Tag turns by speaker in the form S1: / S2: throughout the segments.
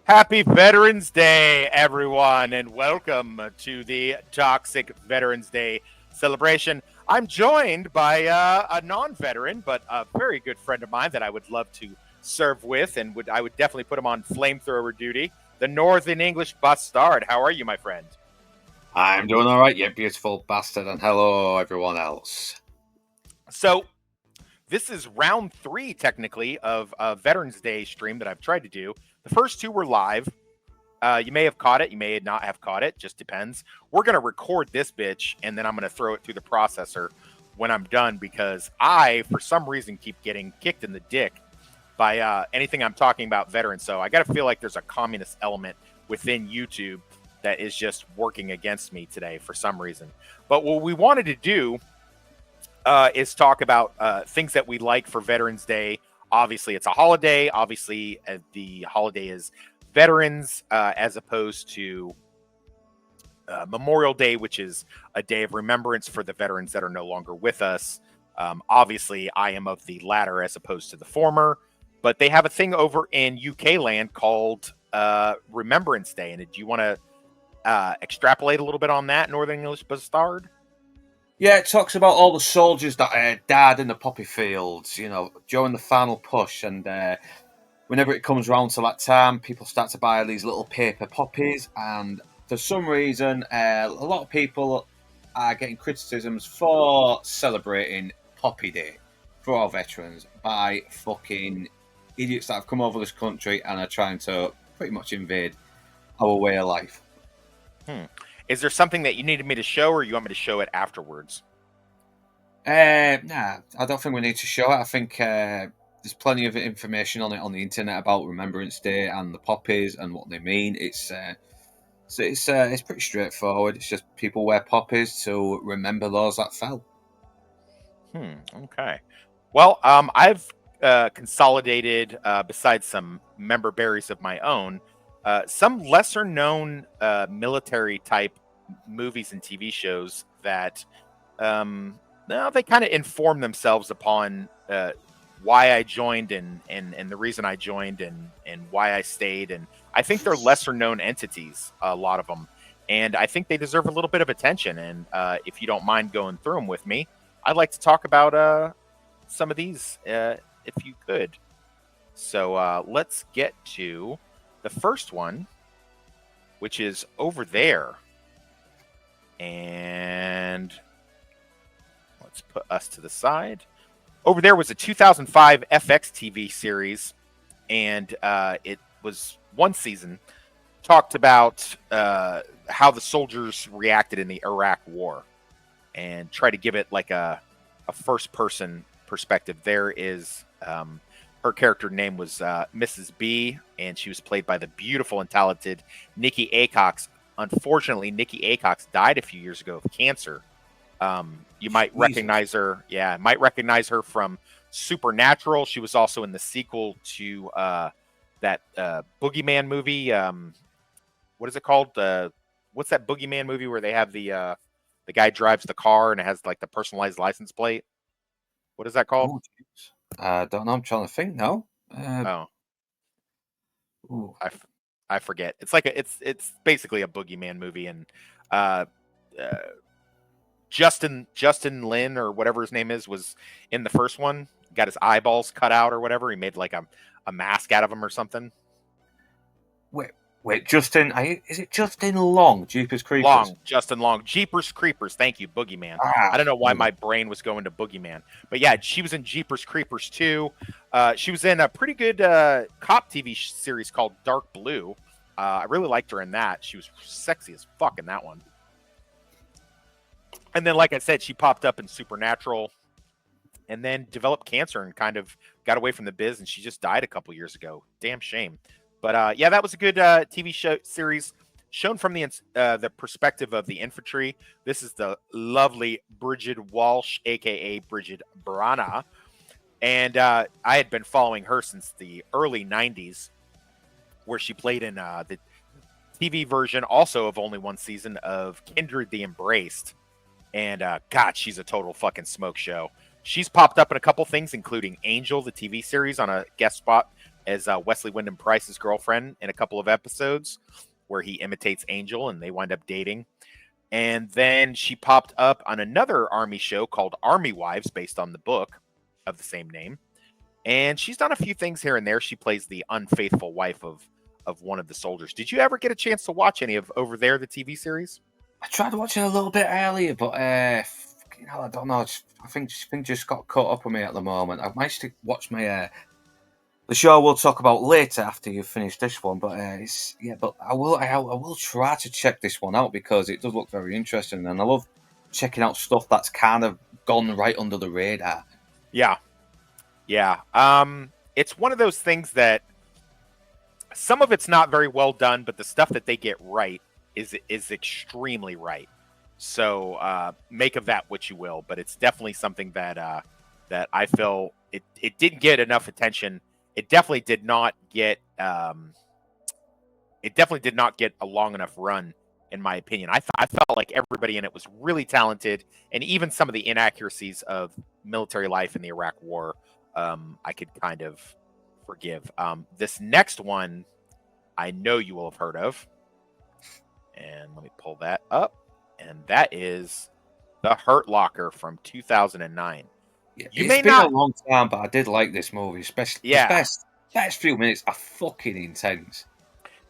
S1: Happy Veterans Day, everyone, and welcome to the Toxic Veterans Day celebration. I'm joined by a non-veteran, but a very good friend of mine that I would love to serve with, and I would definitely put him on flamethrower duty. The Northern English Bastard. How are you, my friend?
S2: I'm doing all right, you beautiful bastard, and hello, everyone else.
S1: So this is round three, technically, of a Veterans Day stream that I've tried to do. The first two were live. You may have caught it. You may not have caught it. Just depends. We're going to record this bitch, and then I'm going to throw it through the processor when I'm done because I, for some reason, keep getting kicked in the dick by anything I'm talking about veterans. So I got to feel like there's a communist element within YouTube that is just working against me today for some reason. But what we wanted to do is talk about things that we like for Veterans Day. Obviously, it's a holiday. Obviously, the holiday is veterans as opposed to Memorial Day, which is a day of remembrance for the veterans that are no longer with us. Obviously, I am of the latter as opposed to the former, but they have a thing over in UK land called Remembrance Day. And do you want to extrapolate a little bit on that, Northern English Bastard?
S2: Yeah, it talks about all the soldiers that died in the poppy fields, during the final push, and whenever it comes around to that time, people start to buy these little paper poppies, and for some reason, a lot of people are getting criticisms for celebrating Poppy Day for our veterans by fucking idiots that have come over this country and are trying to pretty much invade our way of life.
S1: Is there something that you needed me to show, or you want me to show it afterwards?
S2: Nah, I don't think we need to show it. I think there's plenty of information on it on the internet about Remembrance Day and the poppies and what they mean. It's pretty straightforward. It's just people wear poppies to remember those that fell.
S1: Okay. Well, I've consolidated, besides some member berries of my own, some lesser known military type movies and TV shows that now they kind of inform themselves upon why I joined and the reason I joined and why I stayed. And I think they're lesser known entities, a lot of them. And I think they deserve a little bit of attention. And if you don't mind going through them with me, I'd like to talk about some of these, if you could. So let's get to the first one, which is over there. And let's put us to the side. Over there was a 2005 FX TV series, and it was one season. Talked about how the soldiers reacted in the Iraq War and try to give it like a first person perspective. There is her character name was Mrs. B, and she was played by the beautiful and talented Nikki Acox. Unfortunately, Nikki Acox died a few years ago of cancer. You might recognize her. Yeah, might recognize her from Supernatural. She was also in the sequel to that Boogeyman movie. What is it called? What's that Boogeyman movie where they have the guy drives the car and it has like the personalized license plate? What is that called?
S2: I don't know. I'm trying to think now.
S1: Oh, I forget. It's like it's basically a Boogeyman movie, and uh, uh, Justin Lin or whatever his name is was in the first one. Got his eyeballs cut out or whatever. He made like a mask out of him or something.
S2: Wait, Justin? Is it Justin Long? Jeepers Creepers.
S1: Justin Long, Jeepers Creepers. Thank you, Boogeyman.
S2: Ah,
S1: I don't know why my brain was going to Boogeyman, but yeah, she was in Jeepers Creepers too. She was in a pretty good cop TV series called Dark Blue. I really liked her in that. She was sexy as fuck in that one. And then, like I said, she popped up in Supernatural, and then developed cancer and kind of got away from the biz, and she just died a couple years ago. Damn shame. But yeah, that was a good TV show series shown from the perspective of the infantry. This is the lovely Bridget Walsh, aka Bridget Brana, and I had been following her since the early '90s, where she played in the TV version, also of only one season of Kindred the Embraced. And God, she's a total fucking smoke show. She's popped up in a couple things, including Angel, the TV series, on a guest spot as Wesley Wyndham Price's girlfriend in a couple of episodes where he imitates Angel and they wind up dating. And then she popped up on another Army show called Army Wives, based on the book of the same name. And she's done a few things here and there. She plays the unfaithful wife of one of the soldiers. Did you ever get a chance to watch any of Over There, the TV series?
S2: I tried watching a little bit earlier, but I don't know. I think just got caught up with me at the moment. I managed to watch my the show we'll talk about later after you finish this one. But but I will try to check this one out because it does look very interesting, and I love checking out stuff that's kind of gone right under the radar.
S1: Yeah. It's one of those things that some of it's not very well done, but the stuff that they get right is extremely right. So make of that what you will. But it's definitely something that that I feel it didn't get enough attention. It definitely did not get a long enough run, in my opinion. I felt like everybody in it was really talented, and even some of the inaccuracies of military life in the Iraq War, I could kind of forgive. This next one, I know you will have heard of, and let me pull that up, and that is The Hurt Locker from 2009.
S2: Yeah,
S1: You
S2: it's
S1: may
S2: been
S1: not,
S2: a long time, but I did like this movie, especially
S1: yeah,
S2: the first few minutes are fucking intense.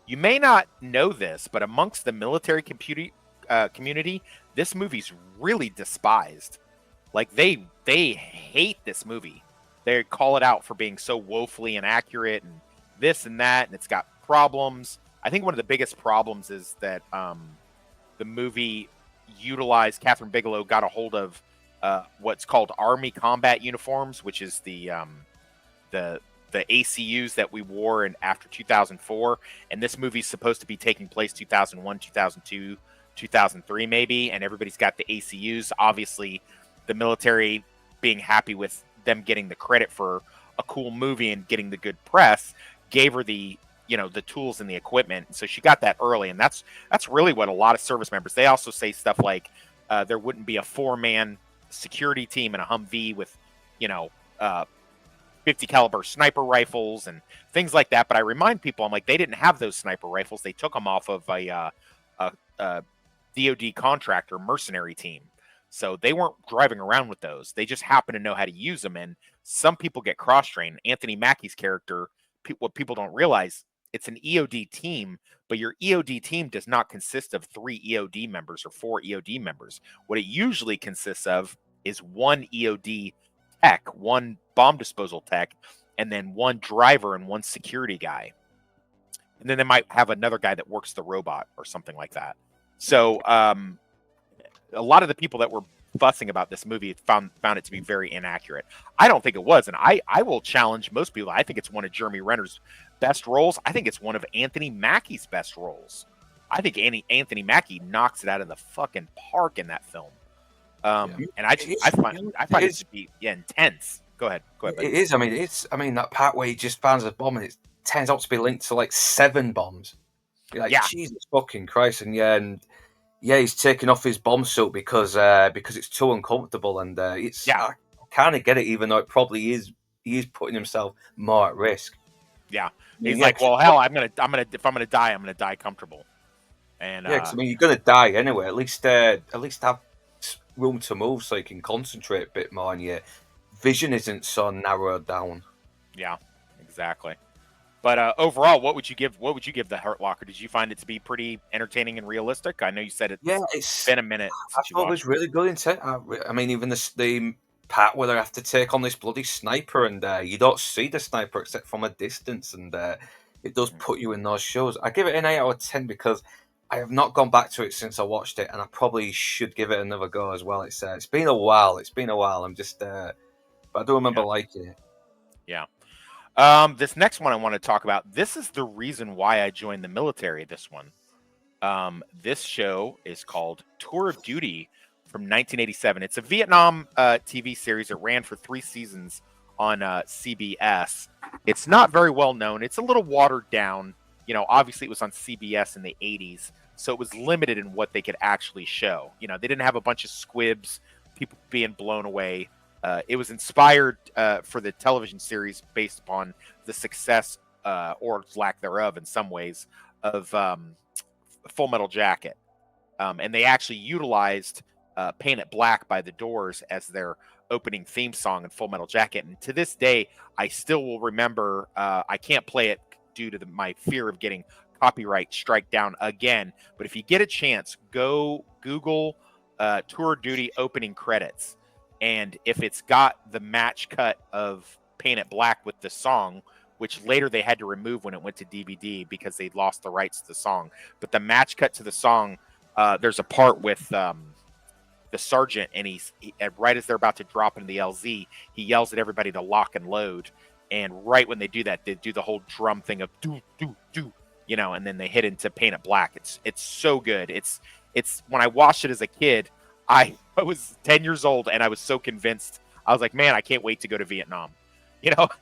S1: you may not know this, but amongst the military community, this movie's really despised. Like they hate this movie. They call it out for being so woefully inaccurate and this and that, and it's got problems. I think one of the biggest problems is that the movie utilized Catherine Bigelow got a hold of what's called Army combat uniforms, which is the ACUs that we wore after 2004. And this movie's supposed to be taking place 2001, 2002, 2003 maybe, and everybody's got the ACUs. Obviously, the military being happy with them getting the credit for a cool movie and getting the good press gave her the tools and the equipment. So she got that early, and that's really what a lot of service members. They also say stuff like there wouldn't be a 4-man security team in a Humvee with 50 caliber sniper rifles and things like that. But I remind people, I'm like, they didn't have those sniper rifles. They took them off of a DoD contractor mercenary team. So they weren't driving around with those. They just happen to know how to use them. And some people get cross-trained. Anthony Mackie's character, what people don't realize, it's an EOD team, but your EOD team does not consist of 3 EOD members or 4 EOD members. What it usually consists of is 1 EOD tech, 1 bomb disposal tech, and then 1 driver and 1 security guy. And then they might have another guy that works the robot or something like that. So a lot of the people that were fussing about this movie found it to be very inaccurate. I don't think it was, and I will challenge most people. I think it's one of Jeremy Renner's best roles. I think it's one of Anthony Mackie's best roles. I think Anthony Mackie knocks it out of the fucking park in that film. And I find it to be intense. Go ahead.
S2: It is. I mean, that part where he just finds a bomb and it turns out to be linked to like 7 bombs. You're like, Jesus fucking Christ! And he's taking off his bomb suit because it's too uncomfortable, and I kind of get it, even though it probably is. He is putting himself more at risk.
S1: Yeah, he's like, well, hell, if I'm gonna die, I'm gonna die comfortable. And
S2: I mean, you're gonna die anyway. At least have room to move so you can concentrate a bit more, and your vision isn't so narrowed down.
S1: Yeah, exactly. But overall, what would you give The Hurt Locker? Did you find it to be pretty entertaining and realistic? I know you said it's been a minute.
S2: I thought it was really good. I mean, even the part where they have to take on this bloody sniper, and you don't see the sniper except from a distance, and it does put you in those shows. I give it an 8 out of 10 because I have not gone back to it since I watched it, and I probably should give it another go as well. It's been a while. I'm just, but I do remember liking it.
S1: Yeah. This next one I want to talk about. This is the reason why I joined the military. This one. This show is called Tour of Duty from 1987. It's a Vietnam TV series. It ran for 3 seasons on CBS. It's not very well known. It's a little watered down. Obviously it was on CBS in the 80s, so it was limited in what they could actually show. They didn't have a bunch of squibs, people being blown away. It was inspired for the television series based upon the success or lack thereof in some ways, of Full Metal Jacket. And they actually utilized Paint It Black by The Doors as their opening theme song in Full Metal Jacket. And to this day, I still will remember, I can't play it due to my fear of getting copyright strike down again. But if you get a chance, go Google Tour of Duty opening credits. And if it's got the match cut of Paint It Black with the song, which later they had to remove when it went to DVD because they lost the rights to the song. But the match cut to the song, there's a part with the sergeant, and right as they're about to drop into the LZ, he yells at everybody to lock and load. And right when they do that, they do the whole drum thing of do, and then they hit into Paint It Black. It's so good. It's when I watched it as a kid, I was 10 years old, and I was so convinced. I was like, man, I can't wait to go to Vietnam.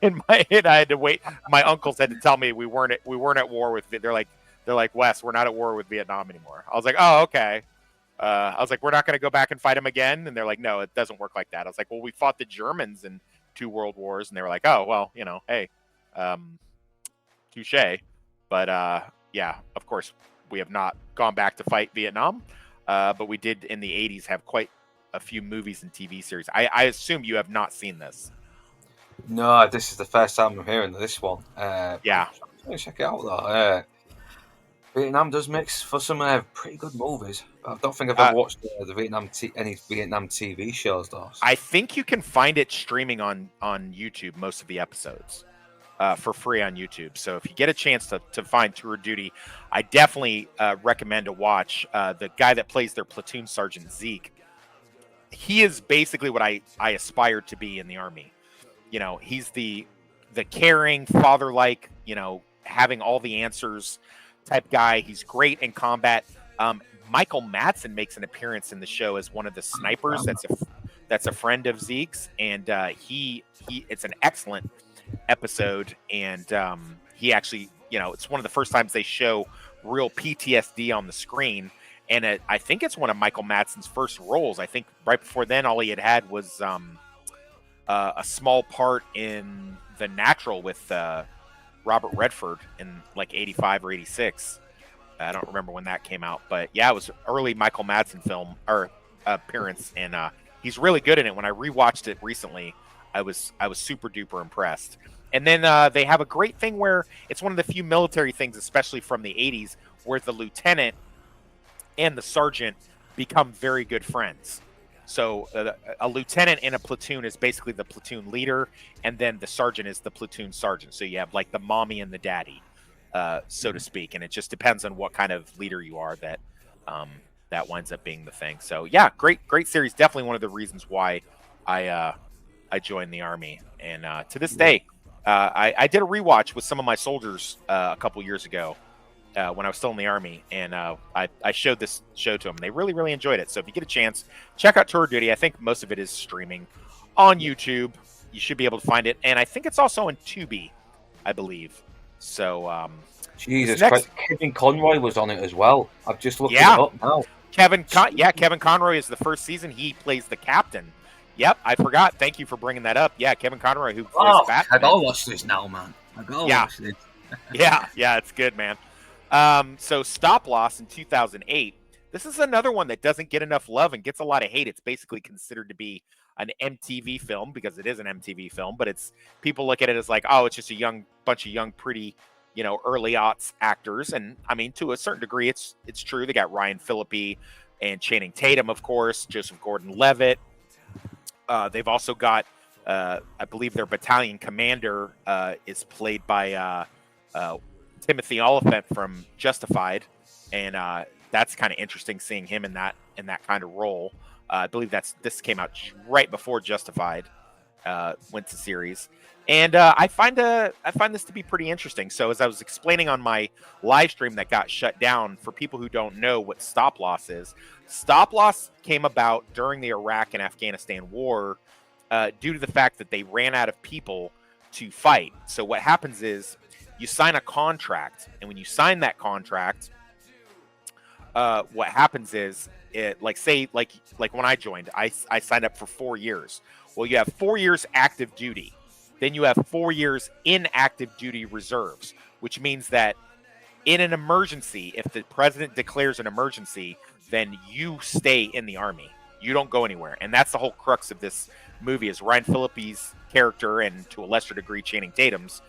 S1: In my head, I had to wait. My uncles had to tell me we weren't at war with. They're like, Wes, we're not at war with Vietnam anymore. I was like, oh, okay. I was like, we're not going to go back and fight them again. And they're like, no, it doesn't work like that. I was like, well, we fought the Germans in 2 world wars, and they were like, oh, well, hey, touche. But yeah, of course, we have not gone back to fight Vietnam. But we did in the 80s have quite a few movies and TV series. I assume you have not seen this.
S2: No, this is the first time I'm hearing this one.
S1: Yeah.
S2: Check it out, though. Vietnam does make for some pretty good movies. I don't think I've ever watched any Vietnam TV shows, though.
S1: I think you can find it streaming on YouTube, most of the episodes, for free on YouTube. So if you get a chance to find Tour of Duty, I definitely recommend to watch. The guy that plays their platoon sergeant, Zeke, he is basically what I aspired to be in the Army. He's the caring, father-like, having all the answers type guy. He's great in combat. Michael Madsen makes an appearance in the show as one of the snipers. That's a friend of Zeke's, and it's an excellent episode. And he actually, it's one of the first times they show real PTSD on the screen. And I think it's one of Michael Madsen's first roles. I think right before then, all he had was a small part in The Natural with Robert Redford in like 85 or 86. I don't remember when that came out, but yeah, it was early Michael Madsen film or appearance, and he's really good in it. When I rewatched it recently, I was super duper impressed. And then they have a great thing where it's one of the few military things, especially from the 80s, where the lieutenant and the sergeant become very good friends. So a lieutenant in a platoon is basically the platoon leader, and then the sergeant is the platoon sergeant. So you have like the mommy and the daddy, so to speak, and it just depends on what kind of leader you are that winds up being the thing. So yeah, great series. Definitely one of the reasons why I joined the Army, and to this day, I did a rewatch with some of my soldiers a couple years ago. When I was still in the Army, and I showed this show to them. They really, really enjoyed it. So if you get a chance, check out Tour of Duty. I think most of it is streaming on YouTube. You should be able to find it. And I think it's also on Tubi, I believe. So,
S2: Jesus Christ. Kevin Conroy was on it as well. I've just looked it up now.
S1: Kevin Conroy is the first season. He plays the captain. Yep, I forgot. Thank you for bringing that up. Yeah, Kevin Conroy, who plays Batman.
S3: I gotta watch this now, man. I gotta watch this.
S1: yeah, it's good, man. So Stop Loss in 2008. This is another one that doesn't get enough love and gets a lot of hate. It's basically considered to be an MTV film because it is an MTV film, but people look at it as like, oh, it's just a bunch of young, pretty, early aughts actors. And I mean, to a certain degree, it's true. They got Ryan Phillippe and Channing Tatum, of course, Joseph Gordon-Levitt. They've also got, I believe their battalion commander is played by Timothy Olyphant from Justified, and that's kind of interesting seeing him in that kind of role. I believe this came out right before Justified went to series, and I find this to be pretty interesting. So as I was explaining on my live stream that got shut down, for people who don't know what Stop Loss is, Stop Loss came about during the Iraq and Afghanistan war due to the fact that they ran out of people to fight. So what happens is you sign a contract, and when you sign that contract, what happens is like when I joined, I signed up for 4 years. Well, you have 4 years active duty. Then you have 4 years in active duty reserves, which means that in an emergency, if the president declares an emergency, then you stay in the army. You don't go anywhere. And that's the whole crux of this movie is Ryan Phillippe's character, and to a lesser degree Channing Tatum's,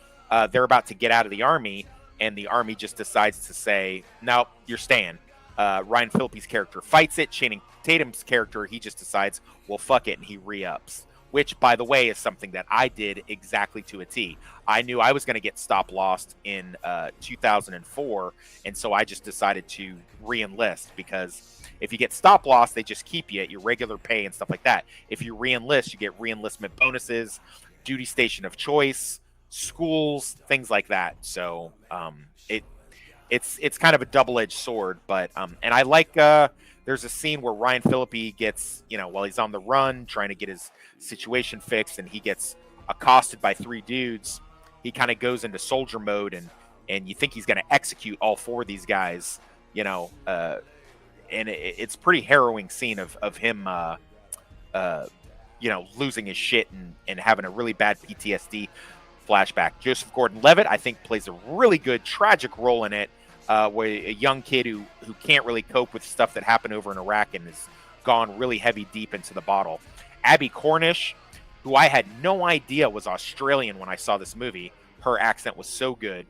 S1: they're about to get out of the army, and the army just decides to say, no, you're staying. Ryan Phillippe's character fights it. Channing Tatum's character, he just decides, well, fuck it, and he re-ups. Which, by the way, is something that I did exactly to a T. I knew I was going to get stop lost in 2004, and so I just decided to re-enlist, because if you get stop lost, they just keep you at your regular pay and stuff like that. If you re-enlist, you get re-enlistment bonuses, duty station of choice, schools, things like that. So it's kind of a double-edged sword, but and I like there's a scene where Ryan Phillippe gets, while he's on the run trying to get his situation fixed, and he gets accosted by 3 dudes. He kind of goes into soldier mode, and you think he's going to execute all 4 of these guys, and it's pretty harrowing scene of him losing his shit and having a really bad PTSD flashback. Joseph Gordon-Levitt, I think, plays a really good tragic role in it, where a young kid who can't really cope with stuff that happened over in Iraq and has gone really heavy deep into the bottle. Abby Cornish, who I had no idea was Australian when I saw this movie. Her accent was so good.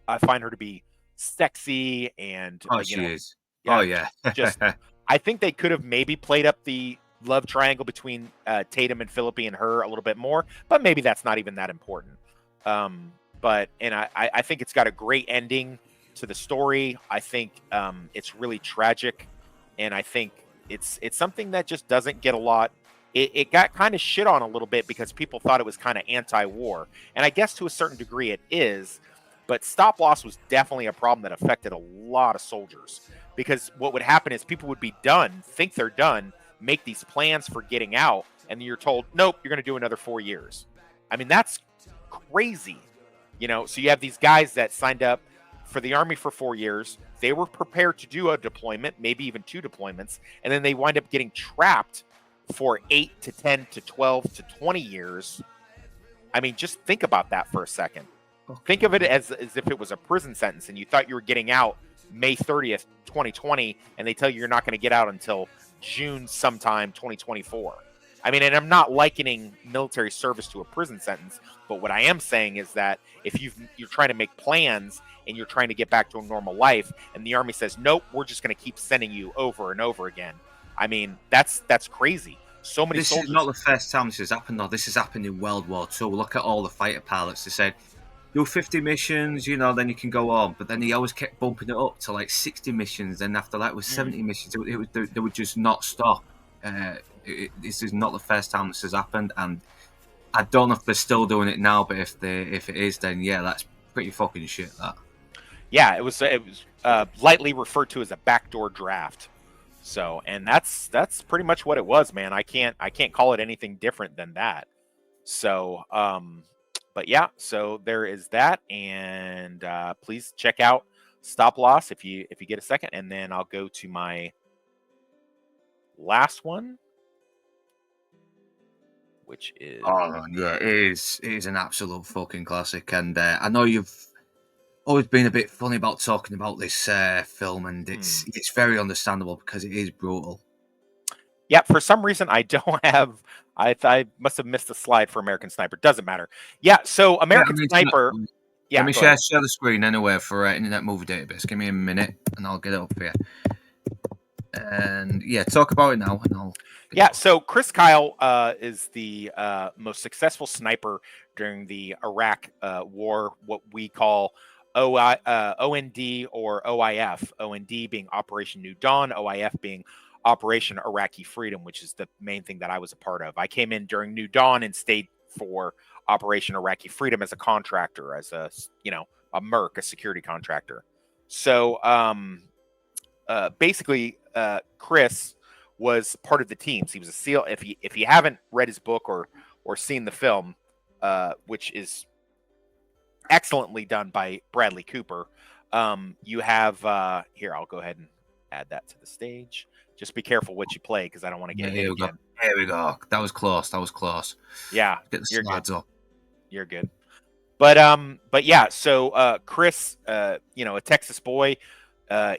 S1: I find her to be sexy and
S3: she is.
S1: Yeah,
S3: oh yeah.
S1: just I think they could have maybe played up the love triangle between Tatum and Phillippe and her a little bit more, but maybe that's not even that important. I think it's got a great ending to the story. I think it's really tragic, and I think it's something that just doesn't get a lot. It got kind of shit on a little bit because people thought it was kind of anti-war, and I guess to a certain degree it is. But stop loss was definitely a problem that affected a lot of soldiers, because what would happen is people would be done, think they're done, make these plans for getting out, and you're told, nope, you're going to do another 4 years. I mean, that's crazy. So you have these guys that signed up for the Army for 4 years. They were prepared to do a deployment, maybe even 2 deployments, and then they wind up getting trapped for 8 to 10 to 12 to 20 years. I mean, just think about that for a second.
S3: Okay.
S1: Think of it as if it was a prison sentence and you thought you were getting out May 30th, 2020, and they tell you you're not going to get out until June sometime 2024. I mean, and I'm not likening military service to a prison sentence, but what I am saying is that if you're trying to make plans and you're trying to get back to a normal life, and the Army says, nope, we're just going to keep sending you over and over again. I mean, that's crazy. So many soldiers.
S3: This is not the first time this has happened, though. This has happened in World War II. Look at all the fighter pilots. They said, do 50 missions, then you can go on. But then he always kept bumping it up to like 60 missions. Then after that, it was 70 missions. They would just not stop. This is not the first time this has happened, and I don't know if they're still doing it now. But if it is, then yeah, that's pretty fucking shit. That.
S1: Yeah, it was lightly referred to as a backdoor draft. So, and that's pretty much what it was, man. I can't call it anything different than that. So, but yeah, so there is that, and please check out Stop Loss if you get a second, and then I'll go to my last one, which is
S3: it is an absolute fucking classic, and I know you've always been a bit funny about talking about this film, and it's very understandable because it is brutal.
S1: Yeah, for some reason I don't have. I must have missed a slide for American Sniper. Doesn't matter. Yeah, so American Sniper. Yeah,
S3: let me share the screen anyway for Internet Movie Database. Give me a minute, and I'll get it up here. And yeah, talk about it now.
S1: So Chris Kyle is the most successful sniper during the Iraq War, what we call OND or OIF. OND being Operation New Dawn, OIF being Operation Iraqi Freedom, which is the main thing that I was a part of. I came in during New Dawn and stayed for Operation Iraqi Freedom as a contractor, as a merc, a security contractor. So basically, Chris was part of the teams. He was a SEAL. If you haven't read his book or seen the film, which is excellently done by Bradley Cooper, you have here. I'll go ahead and add that to the stage. Just be careful what you play, because I don't want to get hit again.
S3: Here we go. That was close.
S1: Yeah,
S3: get the slides up.
S1: You're good. But yeah, so Chris, you know, a Texas boy,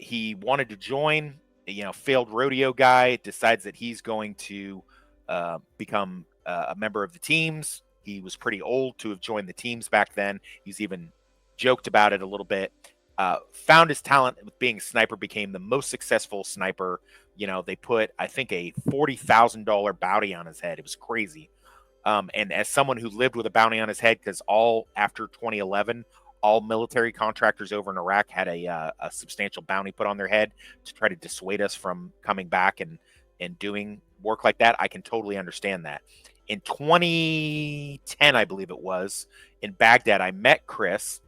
S1: he wanted to join, you know, failed rodeo guy, decides that he's going to become a member of the teams. He was pretty old to have joined the teams back then. He's even joked about it a little bit. Found his talent with being a sniper, became the most successful sniper. You know, they put, I think, a $40,000 bounty on his head. It was crazy. And as someone who lived with a bounty on his head, because all after 2011, all military contractors over in Iraq had a substantial bounty put on their head to try to dissuade us from coming back and doing work like that. I can totally understand that. In 2010, I believe it was, in Baghdad, I met Chris,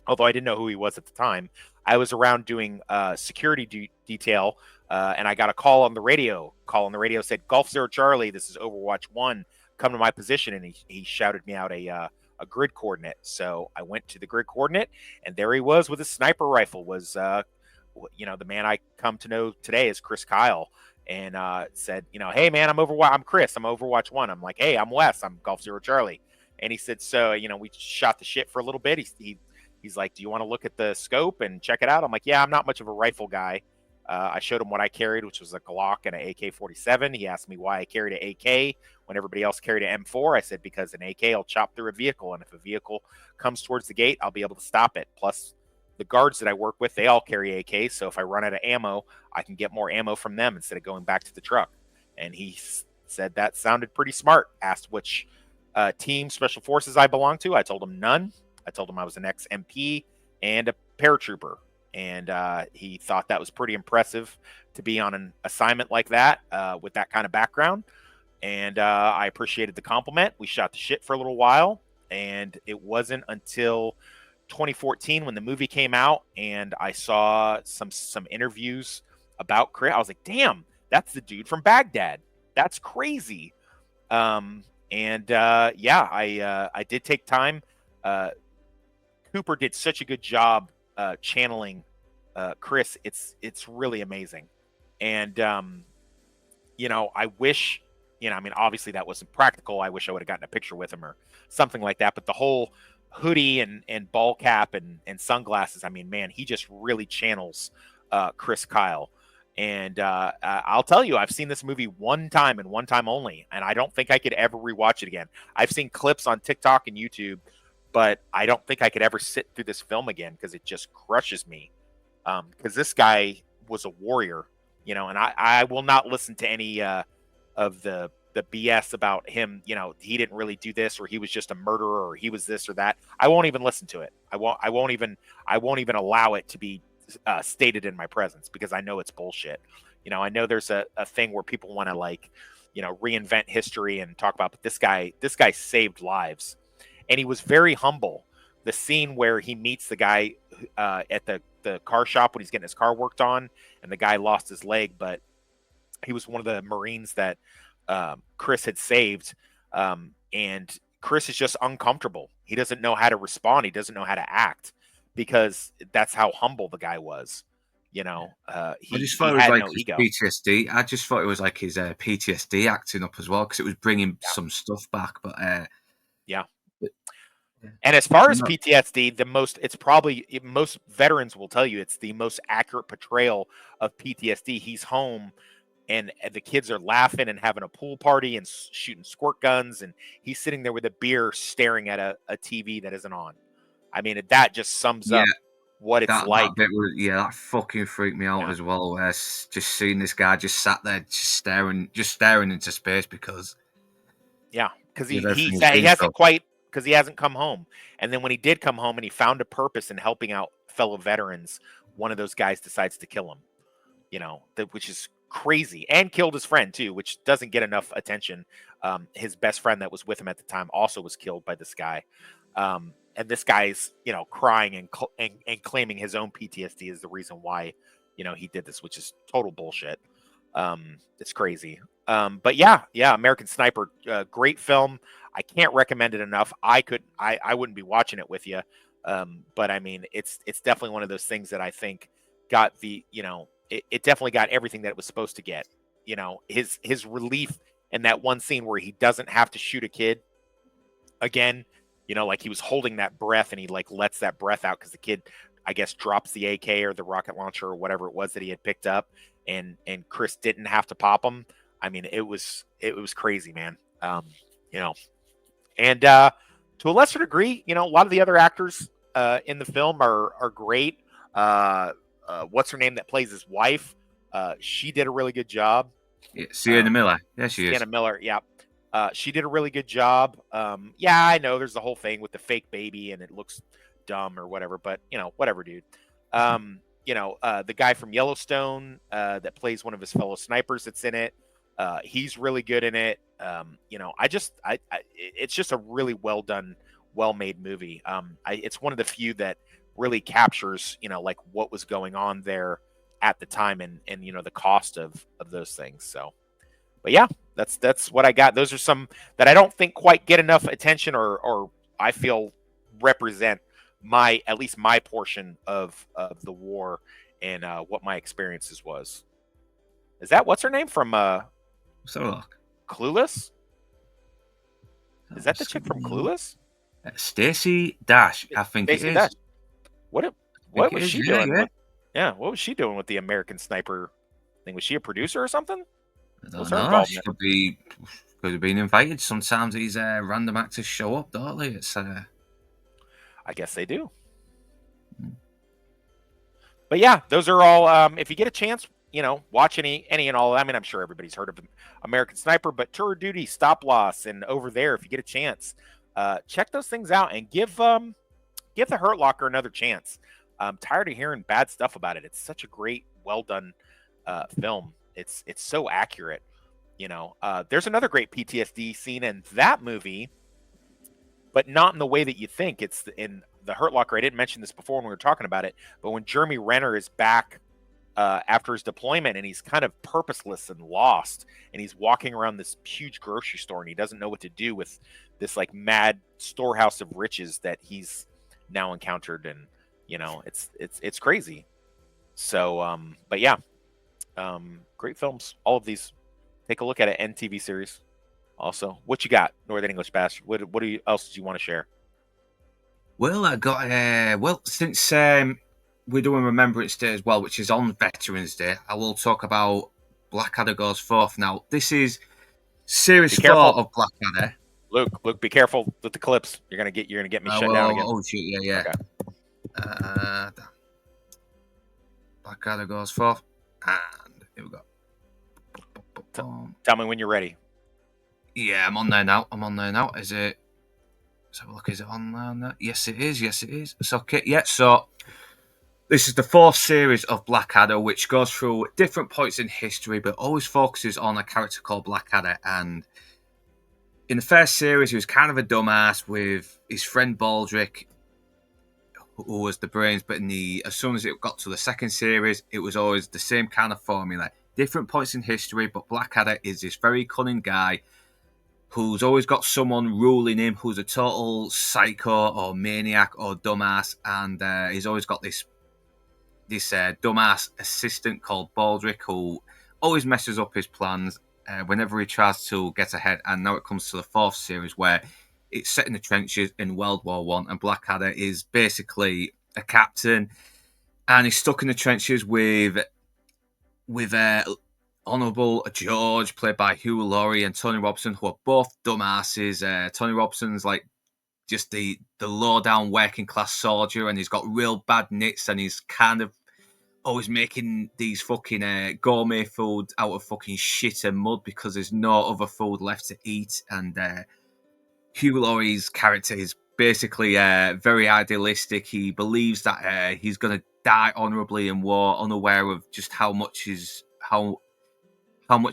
S1: although I didn't know who he was at the time. I was around doing security detail, and I got a call on the radio. Call on the radio said, "Golf Zero Charlie, this is Overwatch 1. Come to my position," and he shouted me out a grid coordinate. So I went to the grid coordinate, and there he was with a sniper rifle. Was you know, the man I come to know today is Chris Kyle, and said, you know, "Hey man, I'm Chris. I'm Overwatch 1." I'm like, "Hey, I'm Wes. I'm Golf Zero Charlie." And he said, "So, you know, we shot the shit for a little bit." He's like, "Do you want to look at the scope and check it out?" I'm like, "Yeah, I'm not much of a rifle guy." I showed him what I carried, which was a Glock and an AK-47. He asked me why I carried an AK when everybody else carried an M4. I said, because an AK will chop through a vehicle, and if a vehicle comes towards the gate, I'll be able to stop it. Plus, the guards that I work with, they all carry AKs, so if I run out of ammo, I can get more ammo from them instead of going back to the truck. And he said that sounded pretty smart. Asked which team, special forces I belong to. I told him none. I told him I was an ex-MP and a paratrooper. And he thought that was pretty impressive to be on an assignment like that with that kind of background. And I appreciated the compliment. We shot the shit for a little while, and it wasn't until 2014 when the movie came out and I saw some interviews about Chris. I was like, damn, that's the dude from Baghdad. That's crazy. Yeah, I did take time. Cooper did such a good job channeling Chris. It's really amazing. And you know, I wish, you know, I mean, obviously that wasn't practical. I wish I would have gotten a picture with him or something like that. But the whole hoodie and ball cap and sunglasses, I mean, man, he just really channels Chris Kyle. And I'll tell you, I've seen this movie one time and one time only, and I don't think I could ever rewatch it again. I've seen clips on TikTok and YouTube, but I don't think I could ever sit through this film again because it just crushes me. Because this guy was a warrior, you know, and I will not listen to any of the BS about him. You know, he didn't really do this, or he was just a murderer, or he was this or that. I won't even listen to it. I won't even allow it to be stated in my presence because I know it's bullshit. You know, I know there's a thing where people want to, like, you know, reinvent history and talk about, but this guy saved lives, and he was very humble. The scene where he meets the guy at the car shop when he's getting his car worked on, and the guy lost his leg, but he was one of the Marines that Chris had saved. And Chris is just uncomfortable. He doesn't know how to respond. He doesn't know how to act because that's how humble the guy was. You know,
S3: I just thought it was
S1: had
S3: like
S1: no
S3: his
S1: ego.
S3: PTSD. I just thought it was like his PTSD acting up as well because it was bringing some stuff back. But
S1: Yeah.
S3: but-
S1: And as far as
S3: No.
S1: PTSD, it's probably, most veterans will tell you it's the most accurate portrayal of PTSD. He's home and the kids are laughing and having a pool party and shooting squirt guns, and he's sitting there with a beer staring at a TV that isn't on. I mean, that just sums
S3: yeah,
S1: up what it's
S3: that
S1: like.
S3: bit was that fucking freaked me out
S1: Yeah.
S3: as well. Just seeing this guy just sat there, just staring into space because
S1: Yeah, because
S3: of
S1: he
S3: everything
S1: he,
S3: he's
S1: he
S3: been
S1: hasn't
S3: through.
S1: quite, because he hasn't come home. And then when he did come home and he found a purpose in helping out fellow veterans, one of those guys decides to kill him. You know, which is crazy, and killed his friend too, which doesn't get enough attention. His best friend that was with him at the time also was killed by this guy. And this guy's, you know, crying and claiming his own PTSD is the reason why, you know, he did this, which is total bullshit. It's crazy. But yeah, American Sniper, great film. I can't recommend it enough. I wouldn't be watching it with you. But I mean, it's definitely one of those things that I think got the, you know, it definitely got everything that it was supposed to get. You know, his relief in that one scene where he doesn't have to shoot a kid again, you know, like he was holding that breath and he like lets that breath out because the kid, I guess, drops the AK or the rocket launcher or whatever it was that he had picked up, and Chris didn't have to pop him. I mean, it was crazy, man. You know, and to a lesser degree, you know, a lot of the other actors in the film are great. What's her name that plays his wife? She did a really good job.
S3: Yeah, Sienna Miller. Yeah, she is.
S1: Sienna Miller, yeah. She did a really good job. Yeah, I know there's the whole thing with the fake baby and it looks dumb or whatever, but you know, whatever, dude. You know, the guy from Yellowstone that plays one of his fellow snipers that's in it, he's really good in it. You know, it's just a really well done, well made movie. It's one of the few that really captures, you know, like what was going on there at the time and you know the cost of those things. So, but yeah, that's what I got. Those are some that I don't think quite get enough attention or I feel represent at least my portion of the war and what my experiences was. Is that what's her name from
S3: So look,
S1: Clueless? Is that the chick from Clueless?
S3: Stacey Dash, I think
S1: Stacey
S3: it is.
S1: Dash. What
S3: it
S1: was
S3: is,
S1: she
S3: yeah,
S1: doing?
S3: yeah.
S1: What was she doing with the American Sniper thing? Was she a producer or something?
S3: I
S1: What's
S3: don't
S1: her
S3: know.
S1: involvement?
S3: She could have been invited. Sometimes these random actors show up, don't they? It's
S1: I guess they do. But yeah, those are all. If you get a chance, you know, watch any and all. I mean, I'm sure everybody's heard of American Sniper, but Tour of Duty, Stop Loss, and Over There. If you get a chance, check those things out and give the Hurt Locker another chance. I'm tired of hearing bad stuff about it. It's such a great, well done film. It's so accurate. You know, there's another great PTSD scene in that movie, but not in the way that you think. It's in the Hurt Locker. I didn't mention this before when we were talking about it, but when Jeremy Renner is back after his deployment and he's kind of purposeless and lost, and he's walking around this huge grocery store and he doesn't know what to do with this like mad storehouse of riches that he's now encountered, and you know, it's crazy. So, but yeah, great films. All of these. Take a look at it. And TV series. Also, what you got, Northern English Bastard? What else did you want to share?
S3: Well, I got since we're doing Remembrance Day as well, which is on Veterans Day, I will talk about Blackadder Goes Forth. Now, this is series 4 of Blackadder.
S1: Luke, be careful with the clips. You're gonna get me shut down again.
S3: Oh shoot, yeah. Okay. Blackadder Goes Forth, and here we go.
S1: Tell me when you're ready.
S3: Yeah, I'm on there now. Is it? Let's have a look. Is it on there now? Yes, it is. It's okay. Yeah, so this is the 4th series of Blackadder, which goes through different points in history, but always focuses on a character called Blackadder. And in the first series, he was kind of a dumbass with his friend Baldrick, who was the brains. But as soon as it got to the second series, it was always the same kind of formula. Different points in history, but Blackadder is this very cunning guy who's always got someone ruling him, who's a total psycho or maniac or dumbass, and he's always got this dumbass assistant called Baldrick who always messes up his plans whenever he tries to get ahead. And now it comes to the 4th series where it's set in the trenches in World War One, and Blackadder is basically a captain, and he's stuck in the trenches with Honourable George, played by Hugh Laurie, and Tony Robson, who are both dumbasses. Tony Robson's like just the low-down working class soldier, and he's got real bad nits, and he's kind of always making these fucking gourmet food out of fucking shit and mud because there's no other food left to eat. And Hugh Laurie's character is basically very idealistic. He believes that he's going to die honourably in war, unaware of just how much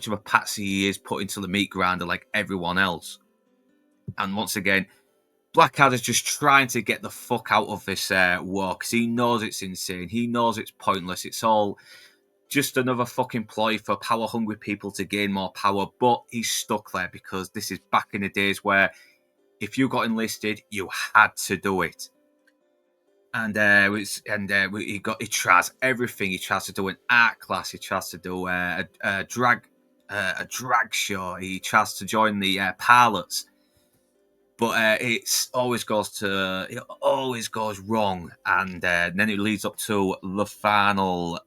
S3: of a patsy he is put into the meat grinder like everyone else. And once again, Blackadder's just trying to get the fuck out of this war because he knows it's insane. He knows it's pointless. It's all just another fucking ploy for power-hungry people to gain more power. But he's stuck there because this is back in the days where if you got enlisted, you had to do it. And he tries everything. He tries to do an art class. He tries to do a drag show. He tries to join the pilots. but it always goes wrong, and then it leads up to the final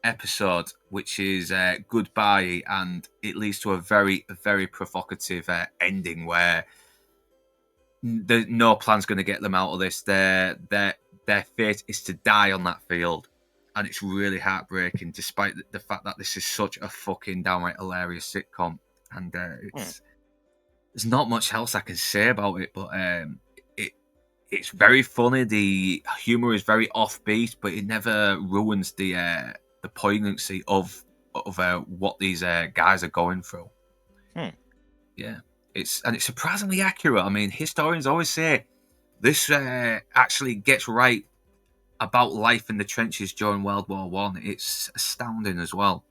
S3: episode, which is goodbye, and it leads to a very, very provocative ending where there's no plan's going to get them out of this. Their fate is to die on that field, and it's really heartbreaking, despite the fact that this is such a fucking downright hilarious sitcom, and there's not much else I can say about it, but it's very funny. The humor is very offbeat, but it never ruins the poignancy of what these guys are going through. Yeah, it's surprisingly accurate. I mean, historians always say this actually gets right about life in the trenches during World War One. It's astounding as well.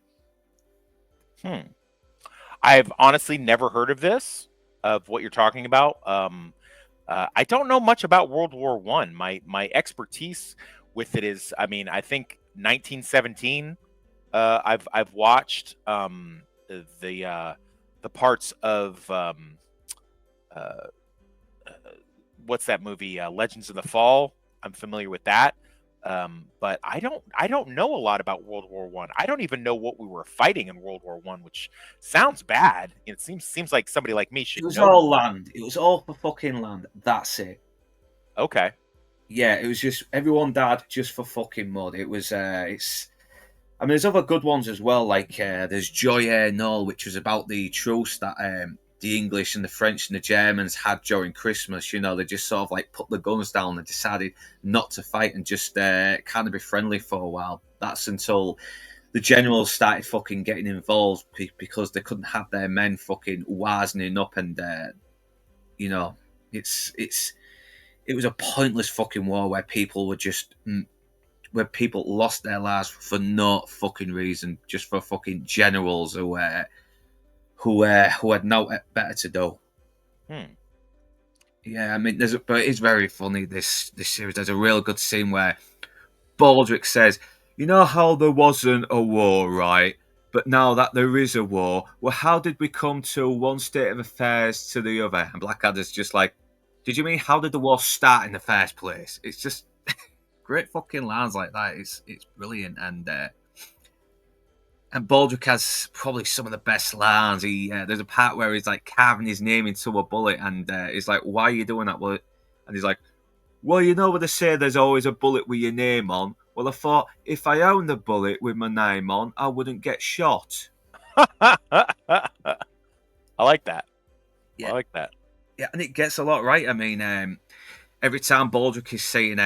S1: I've honestly never heard of this, of what you're talking about. I don't know much about World War One. My expertise with it is, I mean, I think 1917. I've watched the parts of what's that movie? Legends of the Fall. I'm familiar with that. But I don't know a lot about World War One. I don't even know what we were fighting in World War One, which sounds bad. It seems like somebody like me should
S2: It was
S1: know.
S2: all land. It was all for fucking land. That's it.
S1: Okay.
S2: Yeah, it was just everyone died just for fucking mud. It was it's. I mean, there's other good ones as well. Like there's Joy Air Null, which was about the truce that the English and the French and the Germans had during Christmas. You know, they just sort of like put the guns down and decided not to fight and just kind of be friendly for a while. That's until the generals started fucking getting involved because they couldn't have their men fucking wisening up, and you know, it was a pointless fucking war where people were just where people lost their lives for no fucking reason, just for fucking generals who had no better to do. Yeah, I mean, but it's very funny. This series, there's a real good scene where Baldrick says, "You know how there wasn't a war, right? But now that there is a war, well, how did we come to one state of affairs to the other?" And Blackadder's just like, "Did you mean how did the war start in the first place?" It's just great fucking lines like that. It's brilliant, and Baldrick has probably some of the best lines. There's a part where he's like carving his name into a bullet, and he's like, "Why are you doing that?" Well, and he's like, "Well, you know what they say, there's always a bullet with your name on. Well, I thought if I owned the bullet with my name on, I wouldn't get shot."
S1: I like that.
S2: Yeah.
S1: I like that.
S2: Yeah, and it gets a lot right. I mean, every time Baldrick is saying,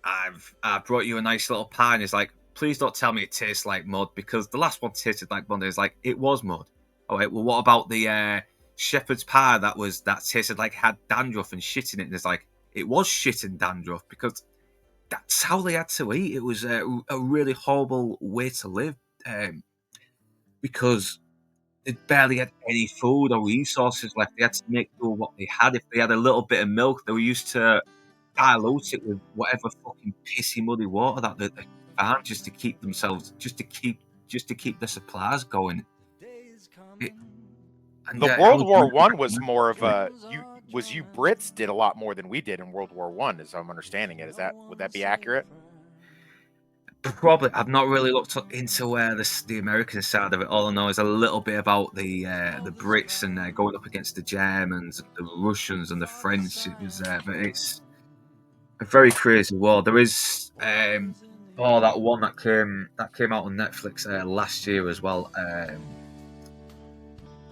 S2: "I've brought you a nice little pie," and he's like, "Please don't tell me it tastes like mud," because the last one tasted like mud. It's like, it was mud. All right, well, what about the shepherd's pie that tasted like it had dandruff and shit in it? And it's like, it was shit and dandruff because that's how they had to eat. It was a really horrible way to live because they barely had any food or resources left. They had to make do with what they had. If they had a little bit of milk, they were used to dilute it with whatever fucking pissy muddy water that they found just to keep themselves, just to keep the supplies going.
S1: World War One was more of a you Brits did a lot more than we did in World War One, as I'm understanding it. Would that be accurate?
S3: Probably. I've not really looked into the American side of it. All I know is a little bit about the Brits and going up against the Germans, the Russians, and the French. It was, but it's a very crazy war. There is that one that came out on Netflix last year as well.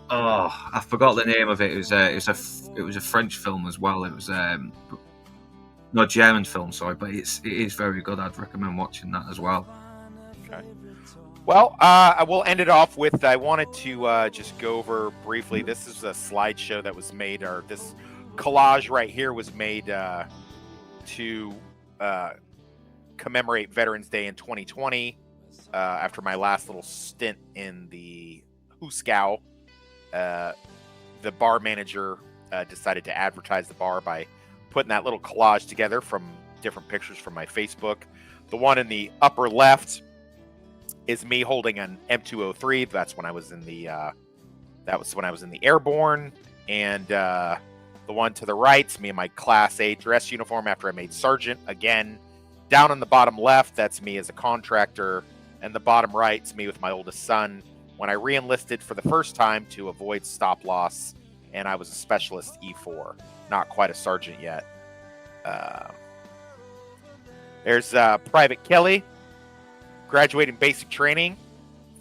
S3: I forgot the name of it. It was a French film as well. It was no, German film, sorry, but it is very good. I'd recommend watching that as well.
S1: Okay. Well, I will end it off with, I wanted to just go over briefly. This is a slideshow that was made, or this collage right here was made to commemorate Veterans Day in 2020 after my last little stint in the Hooskow. The bar manager decided to advertise the bar by putting that little collage together from different pictures from my Facebook. The one in the upper left is me holding an M203. That's when I was in the Airborne, and The one to the right's me in my Class A dress uniform after I made sergeant again. Down on the bottom left, that's me as a contractor. And the bottom right's me with my oldest son when I re-enlisted for the first time to avoid stop loss, and I was a specialist E4, not quite a sergeant yet. There's Private Kelly, graduating basic training,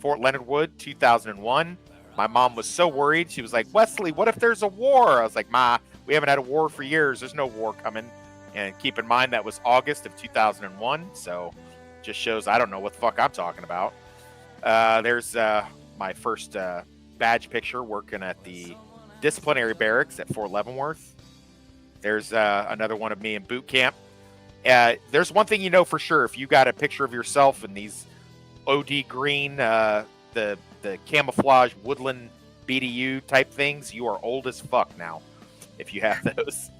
S1: Fort Leonard Wood, 2001. My mom was so worried. She was like, Wesley, what if there's a war? I was like, Ma, we haven't had a war for years. There's no war coming. And keep in mind that was August of 2001, so just shows I don't know what the fuck I'm talking about. There's my first badge picture working at the disciplinary barracks at Fort Leavenworth. There's another one of me in boot camp. There's one thing you know for sure. If you got a picture of yourself in these OD green, the camouflage woodland BDU type things, you are old as fuck now if you have those.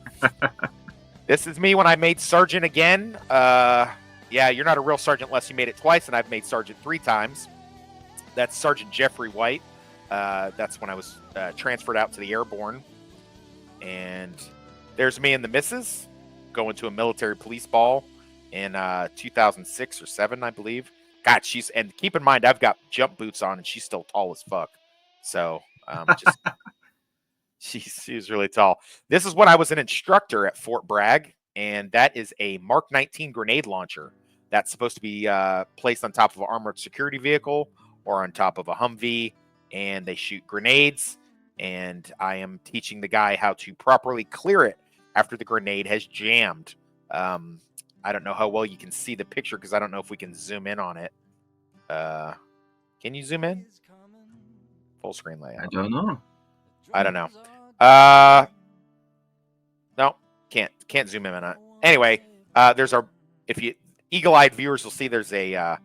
S1: This is me when I made sergeant again. Yeah, you're not a real sergeant unless you made it twice, and I've made sergeant 3 times. That's Sergeant Jeffrey White. That's when I was transferred out to the Airborne. And there's me and the missus going to a military police ball in 2006 or 7, I believe. God, and keep in mind, I've got jump boots on, and she's still tall as fuck. So, just she's really tall. This is when I was an instructor at Fort Bragg, and that is a Mark 19 grenade launcher that's supposed to be placed on top of an armored security vehicle or on top of a Humvee, and they shoot grenades. And I am teaching the guy how to properly clear it after the grenade has jammed. I don't know how well you can see the picture because I don't know if we can zoom in on it. Can you zoom in? Full screen layout.
S3: I don't know.
S1: I don't know. No, can't zoom in on it. Anyway, if you eagle-eyed viewers will see there's a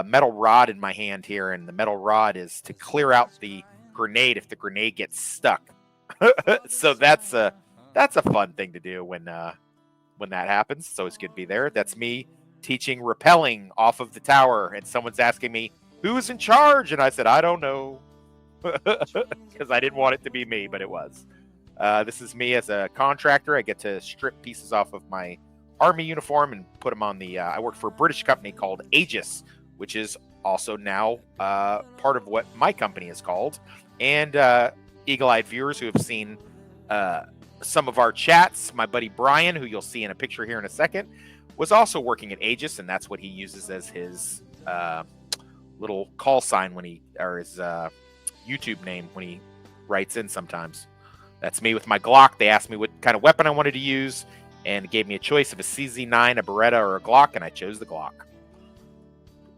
S1: metal rod in my hand here, and the metal rod is to clear out the grenade if the grenade gets stuck. So that's a fun thing to do when that happens. So it's good to be there. That's me teaching rappelling off of the tower, and someone's asking me who's in charge, and I said I don't know because I didn't want it to be me, but it was. This is me as a contractor. I get to strip pieces off of my Army uniform and put them on the. I work for a British company called Aegis, which is also now part of what my company is called. And eagle-eyed viewers who have seen some of our chats, my buddy Brian, who you'll see in a picture here in a second, was also working at Aegis, and that's what he uses as his little call sign or his YouTube name when he writes in sometimes. That's me with my Glock. They asked me what kind of weapon I wanted to use, and gave me a choice of a CZ9, a Beretta, or a Glock, and I chose the Glock.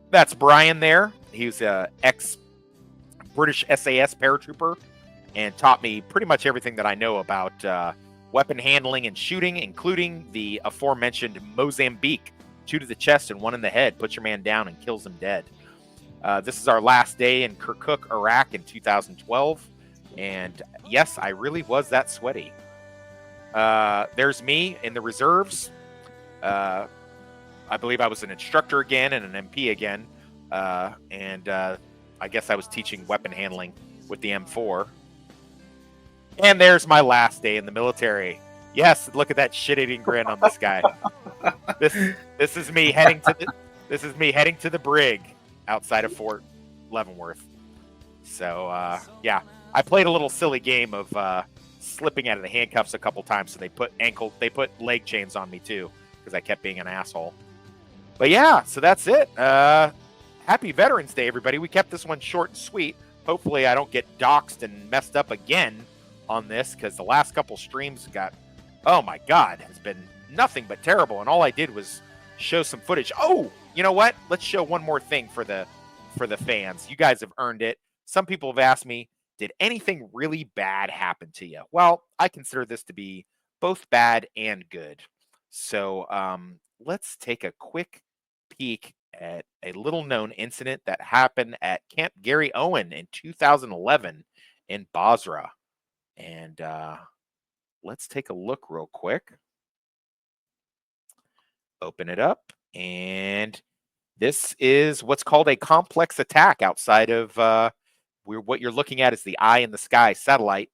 S1: That's Brian there. He was an ex-British SAS paratrooper and taught me pretty much everything that I know about weapon handling and shooting, including the aforementioned Mozambique, 2 to the chest and 1 in the head, puts your man down and kills him dead. This is our last day in Kirkuk, Iraq in 2012. And yes, I really was that sweaty. There's me in the reserves. I believe I was an instructor again and an MP again. And I guess I was teaching weapon handling with the M4. And there's my last day in the military. Yes, look at that shit-eating grin on this guy. This is me heading to the brig outside of Fort Leavenworth. So yeah, I played a little silly game of slipping out of the handcuffs a couple times, so they put leg chains on me too because I kept being an asshole. But yeah, so that's it. Happy Veterans Day, everybody. We kept this one short and sweet. Hopefully I don't get doxxed and messed up again on this, because the last couple streams oh my God, has been nothing but terrible. And all I did was show some footage. Oh, you know what? Let's show one more thing for the fans. You guys have earned it. Some people have asked me, did anything really bad happen to you? Well, I consider this to be both bad and good. So let's take a quick peek at a little known incident that happened at Camp Gary Owen in 2011 in Basra. And let's take a look real quick. Open it up. And this is what's called a complex attack outside of what you're looking at is the Eye in the Sky satellite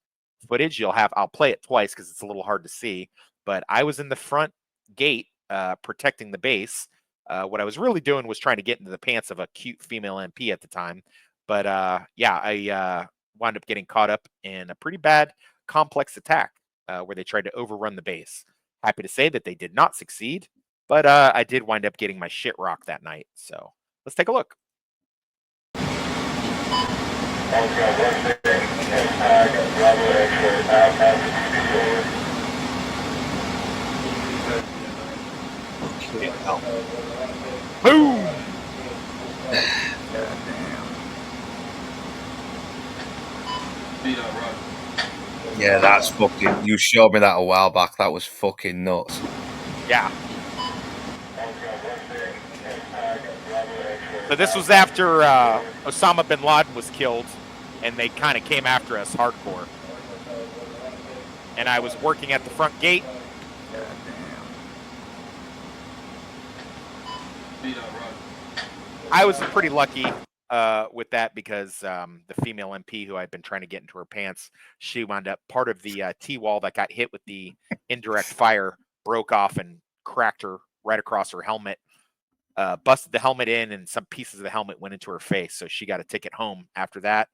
S1: footage, I'll play it twice because it's a little hard to see. But I was in the front gate protecting the base. What I was really doing was trying to get into the pants of a cute female MP at the time. But yeah, I wound up getting caught up in a pretty bad complex attack where they tried to overrun the base. Happy to say that they did not succeed, but I did wind up getting my shit rocked that night. So let's take a look. Boom!
S2: Yeah, that's fucking. You showed me that a while back. That was fucking nuts.
S1: Yeah. So this was after Osama bin Laden was killed, and they kind of came after us hardcore. And I was working at the front gate. I was pretty lucky with that because the female MP who I'd been trying to get into her pants, she wound up part of the T-wall that got hit with the indirect fire broke off and cracked her right across her helmet. Busted the helmet in, and some pieces of the helmet went into her face, so she got a ticket home after that.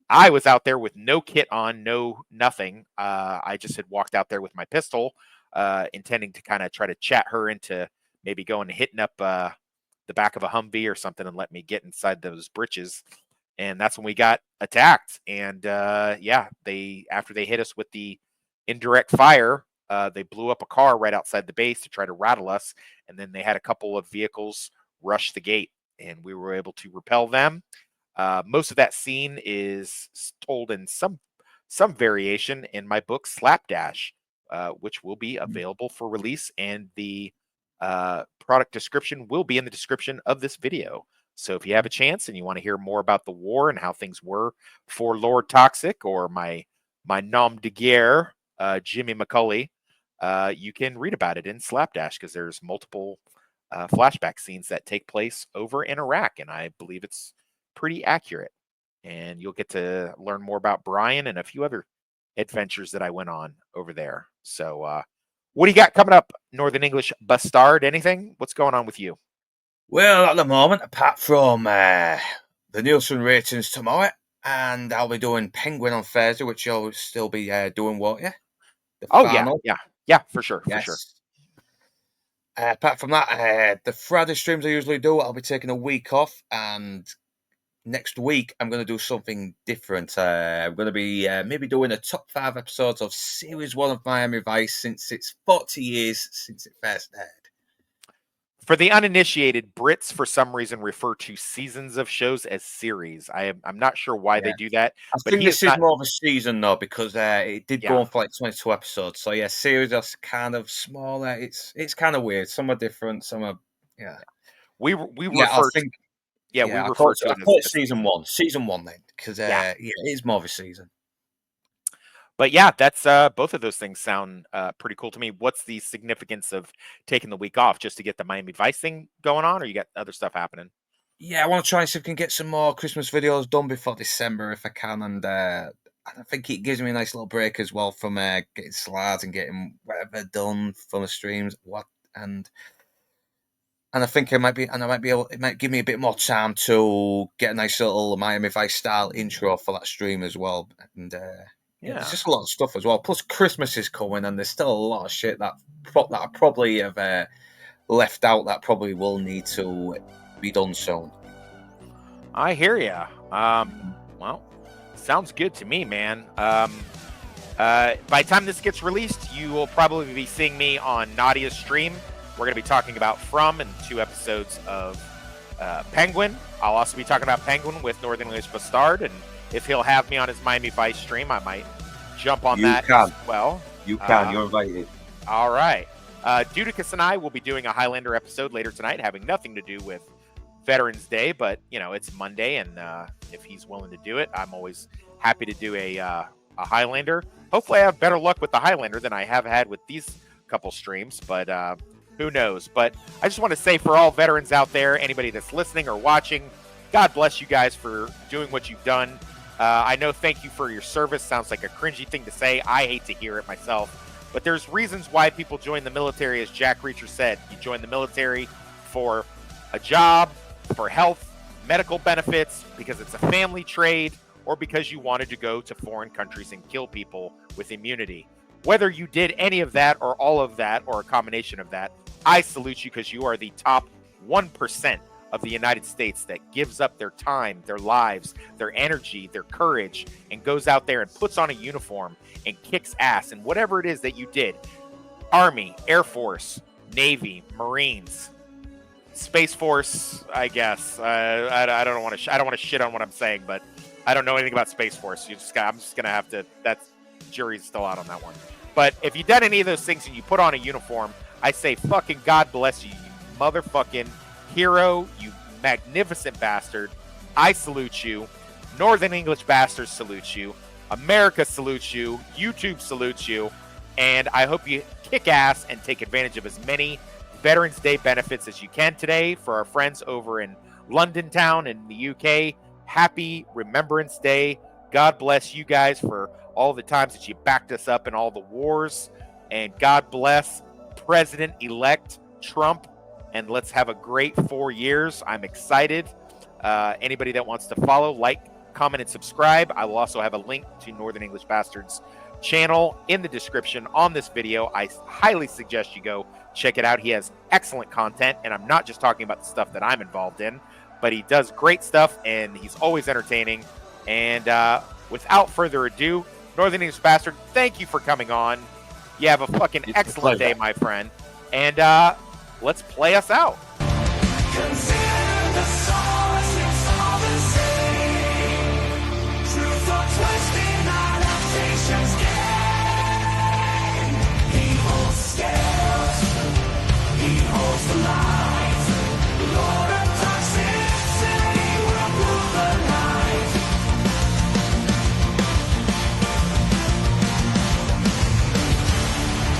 S1: I was out there with no kit on, nothing. I just had walked out there with my pistol, intending to kind of try to chat her into maybe going and hitting up the back of a Humvee or something and let me get inside those britches. And that's when we got attacked. And yeah, after they hit us with the indirect fire, they blew up a car right outside the base to try to rattle us. And then they had a couple of vehicles rush the gate, and we were able to repel them. Most of that scene is told in some variation in my book Slapdash, which will be available for release, and the product description will be in the description of this video. So if you have a chance and you want to hear more about the war and how things were for Lord Toxic or my nom de guerre, Jimmy McCulley, you can read about it in Slapdash because there's multiple flashback scenes that take place over in Iraq, and I believe it's pretty accurate. And you'll get to learn more about Brian and a few other adventures that I went on over there. So what do you got coming up, Northern English Bastard? Anything? What's going on with you?
S2: Well, at the moment, apart from the Nielsen ratings tomorrow, and I'll be doing Penguin on Thursday, which you'll still be doing, won't you?
S1: Yeah, for sure,
S2: yes.
S1: for sure.
S2: Apart from that, the Friday streams I usually do, I'll be taking a week off, and next week I'm going to do something different. I'm going to be maybe doing a top 5 episodes of Series 1 of Miami Vice since it's 40 years since it first aired.
S1: For the uninitiated, Brits for some reason refer to seasons of shows as series. I'm not sure why they do that.
S2: I think this is more of a season though, because it did go on for like 22 episodes. So yeah, series are kind of smaller. It's kind of weird. Some are different. Some are
S1: We refer to it as
S2: season 1. Season 1 then, because it is more of a season.
S1: But yeah, that's both of those things sound pretty cool to me. What's the significance of taking the week off? Just to get the Miami Vice thing going on, or you got other stuff happening?
S2: Yeah, I want to try and see if I can get some more Christmas videos done before December if I can, and I think it gives me a nice little break as well from getting slides and getting whatever done from the streams. And I think it might give me a bit more time to get a nice little Miami Vice style intro for that stream as well. And there's just a lot of stuff as well. Plus, Christmas is coming, and there's still a lot of shit that I probably have left out that probably will need to be done soon.
S1: I hear ya. Well, sounds good to me, man. By the time this gets released, you will probably be seeing me on Nadia's stream. We're going to be talking about From and 2 episodes of Penguin. I'll also be talking about Penguin with Northern English Bastard, and if he'll have me on his Miami Vice stream, I might jump on that as well.
S2: You can. You're invited.
S1: All right. Dudicus and I will be doing a Highlander episode later tonight, having nothing to do with Veterans Day, but, it's Monday, and if he's willing to do it, I'm always happy to do a Highlander. Hopefully I have better luck with the Highlander than I have had with these couple streams, but who knows? But I just want to say, for all veterans out there, anybody that's listening or watching, God bless you guys for doing what you've done. I know thank you for your service sounds like a cringy thing to say. I hate to hear it myself. But there's reasons why people join the military, as Jack Reacher said. You join the military for a job, for health, medical benefits, because it's a family trade, or because you wanted to go to foreign countries and kill people with immunity. Whether you did any of that or all of that or a combination of that, I salute you because you are the top 1% of the United States that gives up their time, their lives, their energy, their courage, and goes out there and puts on a uniform and kicks ass. And whatever it is that you did, Army, Air Force, Navy, Marines, Space Force, I guess. I don't want to shit on what I'm saying, but I don't know anything about Space Force. I'm just gonna have to. That's jury's still out on that one. But if you done any of those things and you put on a uniform, I say fucking God bless you, you motherfucking hero, you magnificent bastard. I salute you. Northern English bastards salute you. America salutes you. YouTube salutes you. And I hope you kick ass and take advantage of as many Veterans Day benefits as you can today. For our friends over in London town in the UK, happy Remembrance Day. God bless you guys for all the times that you backed us up in all the wars. And God bless President-elect Trump. And let's have a great 4 years. I'm excited. Anybody that wants to follow, like, comment, and subscribe. I will also have a link to Northern English Bastards channel in the description on this video. I highly suggest you go check it out. He has excellent content, and I'm not just talking about the stuff that I'm involved in, but he does great stuff, and he's always entertaining. And without further ado, Northern English Bastard, thank you for coming on. You have a fucking excellent day, my friend. And let's play us out.